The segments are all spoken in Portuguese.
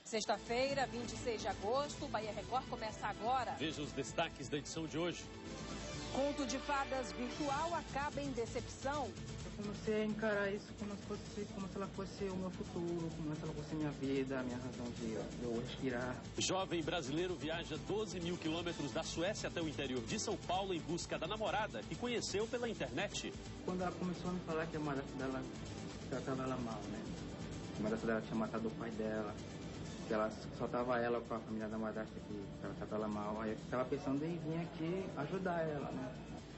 Sexta-feira, 26 de agosto, o Bahia Record começa agora. Veja os destaques da edição de hoje. Conto de fadas virtual acaba em decepção. Eu comecei a encarar isso como se ela fosse o meu futuro, como se ela fosse a minha vida, a minha razão de eu respirar. Jovem brasileiro viaja 12 mil quilômetros da Suécia até o interior de São Paulo em busca da namorada que conheceu pela internet. Quando ela começou a me falar que a madrasta dela tratava ela mal, né? A madrasta dela tinha matado o pai dela, que ela só tava ela com a família da madrasta que tratava ela mal. Aí eu estava pensando em vir aqui ajudar ela, né?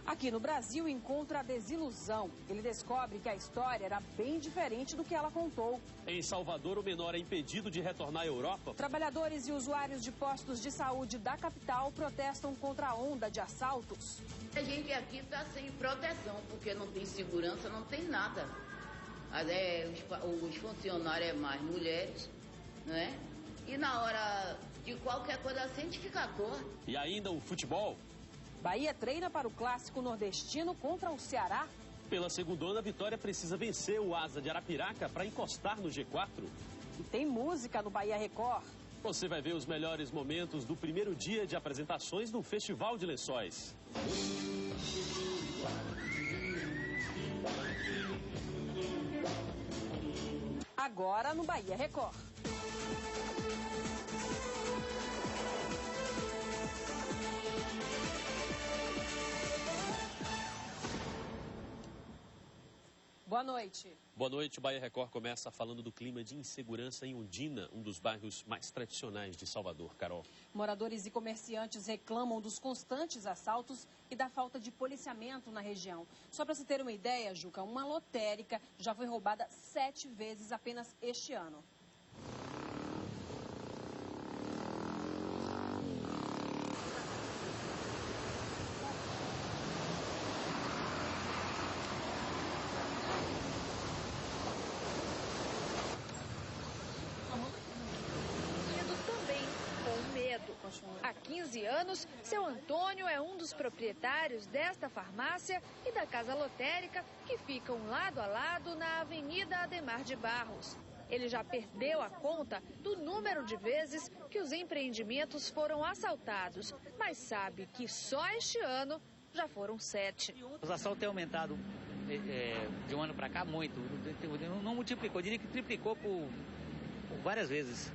Aqui no Brasil encontra a desilusão. Ele descobre que a história era bem diferente do que ela contou. Em Salvador, o menor é impedido de retornar à Europa. Trabalhadores e usuários de postos de saúde da capital protestam contra a onda de assaltos. A gente aqui está sem proteção, porque não tem segurança, não tem nada. Os funcionários é mais mulheres, não é? E na hora de qualquer coisa assim, a gente fica à toa. E ainda o futebol. Bahia treina para o clássico nordestino contra o Ceará. Pela segundona, a Vitória precisa vencer o Asa de Arapiraca para encostar no G4. E tem música no Bahia Record. Você vai ver os melhores momentos do primeiro dia de apresentações do Festival de Lençóis. Agora no Bahia Record. Boa noite. Boa noite. O Bahia Record começa falando do clima de insegurança em Ondina, um dos bairros mais tradicionais de Salvador. Carol. Moradores e comerciantes reclamam dos constantes assaltos e da falta de policiamento na região. Só para você ter uma ideia, Juca, uma lotérica já foi roubada 7 vezes apenas este ano. Há 15 anos, seu Antônio é um dos proprietários desta farmácia e da casa lotérica que ficam lado a lado na Avenida Ademar de Barros. Ele já perdeu a conta do número de vezes que os empreendimentos foram assaltados, mas sabe que só este ano já foram 7. Os assaltos têm aumentado de um ano para cá muito, não multiplicou, eu diria que triplicou por várias vezes.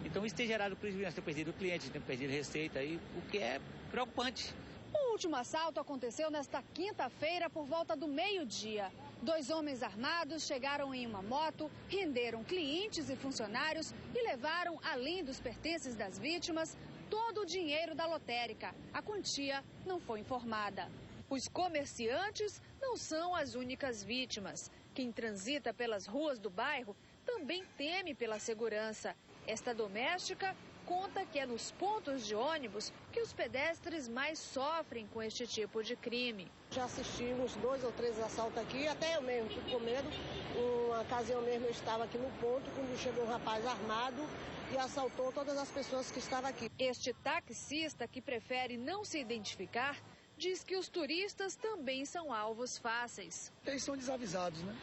Então isso tem gerado prejuízo, nós temos perdido clientes, temos perdido receita, o que é preocupante. O último assalto aconteceu nesta quinta-feira por volta do meio-dia. 2 homens armados chegaram em uma moto, renderam clientes e funcionários e levaram, além dos pertences das vítimas, todo o dinheiro da lotérica. A quantia não foi informada. Os comerciantes não são as únicas vítimas. Quem transita pelas ruas do bairro também teme pela segurança. Esta doméstica conta que é nos pontos de ônibus que os pedestres mais sofrem com este tipo de crime. Já assistimos 2 ou 3 assaltos aqui, até eu mesmo fico com medo. Uma ocasião mesmo eu estava aqui no ponto, quando chegou um rapaz armado e assaltou todas as pessoas que estavam aqui. Este taxista, que prefere não se identificar, diz que os turistas também são alvos fáceis. Eles são desavisados, né?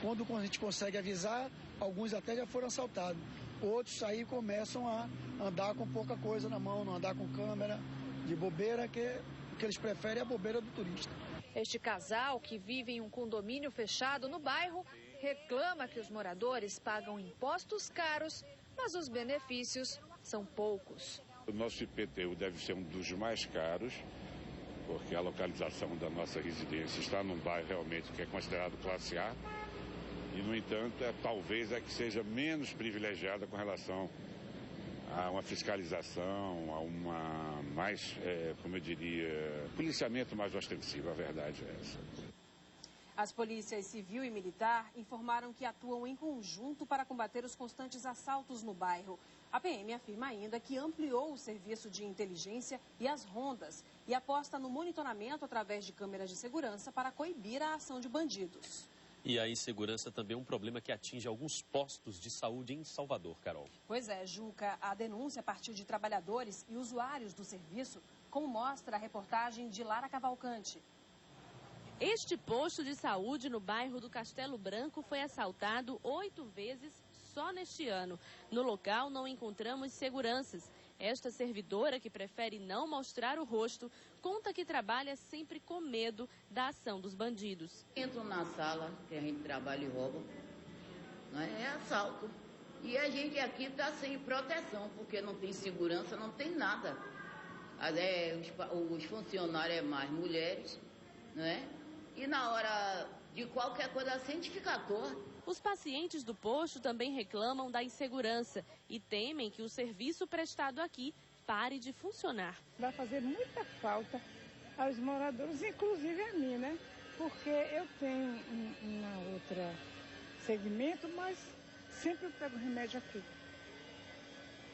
Quando a gente consegue avisar, alguns até já foram assaltados. Outros aí começam a andar com pouca coisa na mão, não andar com câmera, de bobeira, que o que eles preferem é a bobeira do turista. Este casal, que vive em um condomínio fechado no bairro, reclama que os moradores pagam impostos caros, mas os benefícios são poucos. O nosso IPTU deve ser um dos mais caros, porque a localização da nossa residência está num bairro realmente que é considerado classe A. E, no entanto, talvez que seja menos privilegiada com relação a uma fiscalização, a uma mais, como eu diria, policiamento mais ostensivo. A verdade é essa. As polícias civil e militar informaram que atuam em conjunto para combater os constantes assaltos no bairro. A PM afirma ainda que ampliou o serviço de inteligência e as rondas e aposta no monitoramento através de câmeras de segurança para coibir a ação de bandidos. E a insegurança também é um problema que atinge alguns postos de saúde em Salvador, Carol. Pois é, Juca, a denúncia partiu de trabalhadores e usuários do serviço, como mostra a reportagem de Lara Cavalcante. Este posto de saúde no bairro do Castelo Branco foi assaltado 8 vezes só neste ano. No local não encontramos seguranças. Esta servidora, que prefere não mostrar o rosto, conta que trabalha sempre com medo da ação dos bandidos. Entram na sala que a gente trabalha e rouba, é assalto. E a gente aqui está sem proteção, porque não tem segurança, não tem nada. Os funcionários é mais mulheres, e na hora de qualquer coisa assim, a gente fica torto. Os pacientes do posto também reclamam da insegurança e temem que o serviço prestado aqui pare de funcionar. Vai fazer muita falta aos moradores, inclusive a mim, Porque eu tenho uma outra segmento, mas sempre eu pego remédio aqui.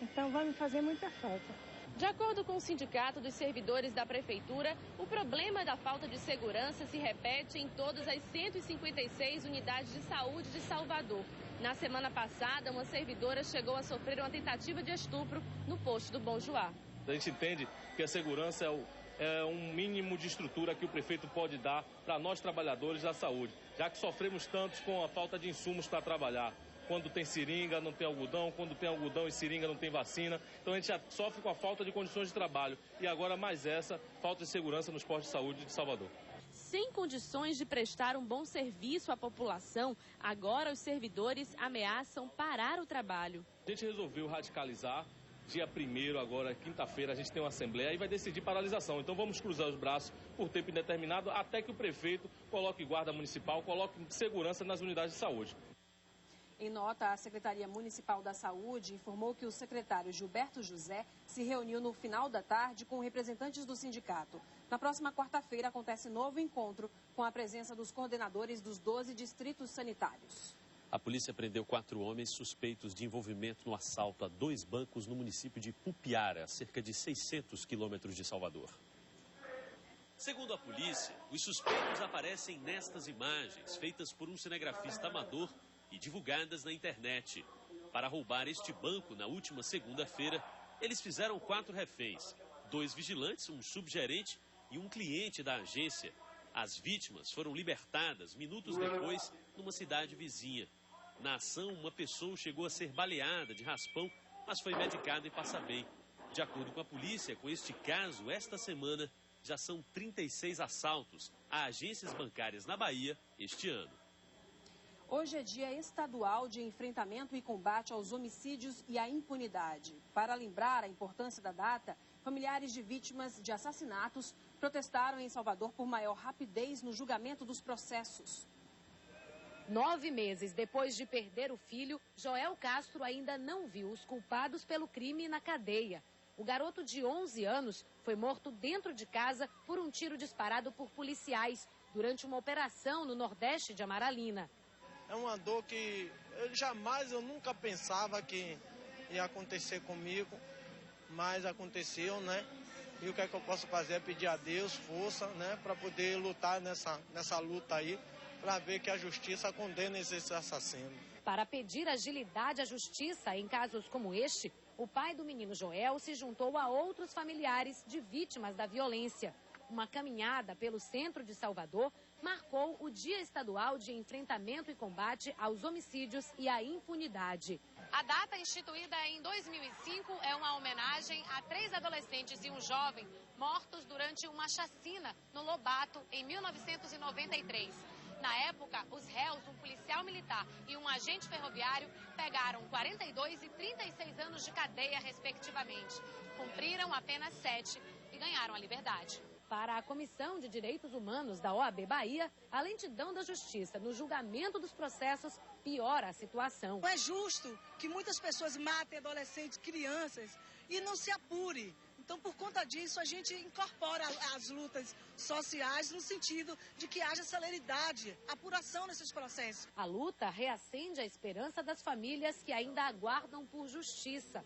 Então vai me fazer muita falta. De acordo com o Sindicato dos Servidores da Prefeitura, o problema da falta de segurança se repete em todas as 156 unidades de saúde de Salvador. Na semana passada, uma servidora chegou a sofrer uma tentativa de estupro no posto do Bom Joá. A gente entende que a segurança é um mínimo de estrutura que o prefeito pode dar para nós trabalhadores da saúde, já que sofremos tantos com a falta de insumos para trabalhar. Quando tem seringa, não tem algodão. Quando tem algodão e seringa, não tem vacina. Então a gente já sofre com a falta de condições de trabalho. E agora mais essa, falta de segurança nos postos de saúde de Salvador. Sem condições de prestar um bom serviço à população, agora os servidores ameaçam parar o trabalho. A gente resolveu radicalizar. Dia 1º, agora, quinta-feira, a gente tem uma assembleia e vai decidir paralisação. Então vamos cruzar os braços por tempo indeterminado até que o prefeito coloque guarda municipal, coloque segurança nas unidades de saúde. Em nota, a Secretaria Municipal da Saúde informou que o secretário Gilberto José se reuniu no final da tarde com representantes do sindicato. Na próxima quarta-feira acontece novo encontro com a presença dos coordenadores dos 12 distritos sanitários. A polícia prendeu 4 homens suspeitos de envolvimento no assalto a 2 bancos no município de Pupiara, a cerca de 600 quilômetros de Salvador. Segundo a polícia, os suspeitos aparecem nestas imagens, feitas por um cinegrafista amador e divulgadas na internet. Para roubar este banco na última segunda-feira, eles fizeram 4 reféns, 2 vigilantes, um subgerente e um cliente da agência. As vítimas foram libertadas minutos depois numa cidade vizinha. Na ação, uma pessoa chegou a ser baleada de raspão, mas foi medicada e passa bem. De acordo com a polícia, com este caso, esta semana já são 36 assaltos a agências bancárias na Bahia este ano. Hoje é dia estadual de enfrentamento e combate aos homicídios e à impunidade. Para lembrar a importância da data, familiares de vítimas de assassinatos protestaram em Salvador por maior rapidez no julgamento dos processos. 9 meses depois de perder o filho, Joel Castro ainda não viu os culpados pelo crime na cadeia. O garoto de 11 anos foi morto dentro de casa por um tiro disparado por policiais durante uma operação no Nordeste de Amaralina. É uma dor que eu nunca pensava que ia acontecer comigo, mas aconteceu, E o que é que eu posso fazer é pedir a Deus força, para poder lutar nessa luta aí, para ver que a justiça condene esse assassino. Para pedir agilidade à justiça em casos como este, o pai do menino Joel se juntou a outros familiares de vítimas da violência. Uma caminhada pelo centro de Salvador marcou o Dia Estadual de Enfrentamento e Combate aos Homicídios e à Impunidade. A data, instituída em 2005, é uma homenagem a 3 adolescentes e um jovem mortos durante uma chacina no Lobato, em 1993. Na época, os réus, um policial militar e um agente ferroviário, pegaram 42 e 36 anos de cadeia, respectivamente. Cumpriram apenas 7 e ganharam a liberdade. Para a Comissão de Direitos Humanos da OAB Bahia, a lentidão da justiça no julgamento dos processos piora a situação. Não é justo que muitas pessoas matem adolescentes, crianças e não se apure. Então, por conta disso, a gente incorpora as lutas sociais no sentido de que haja celeridade, apuração nesses processos. A luta reacende a esperança das famílias que ainda aguardam por justiça.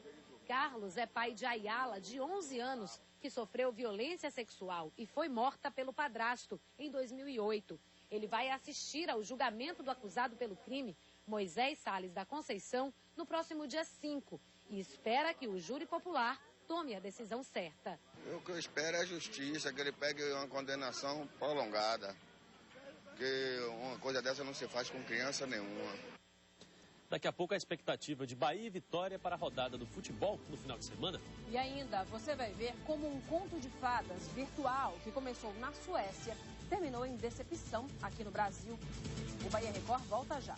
Carlos é pai de Ayala, de 11 anos, que sofreu violência sexual e foi morta pelo padrasto em 2008. Ele vai assistir ao julgamento do acusado pelo crime, Moisés Salles da Conceição, no próximo dia 5 e espera que o júri popular tome a decisão certa. O que eu espero é a justiça, que ele pegue uma condenação prolongada, porque uma coisa dessa não se faz com criança nenhuma. Daqui a pouco a expectativa de Bahia e Vitória para a rodada do futebol no final de semana. E ainda você vai ver como um conto de fadas virtual que começou na Suécia terminou em decepção aqui no Brasil. O Bahia Record volta já.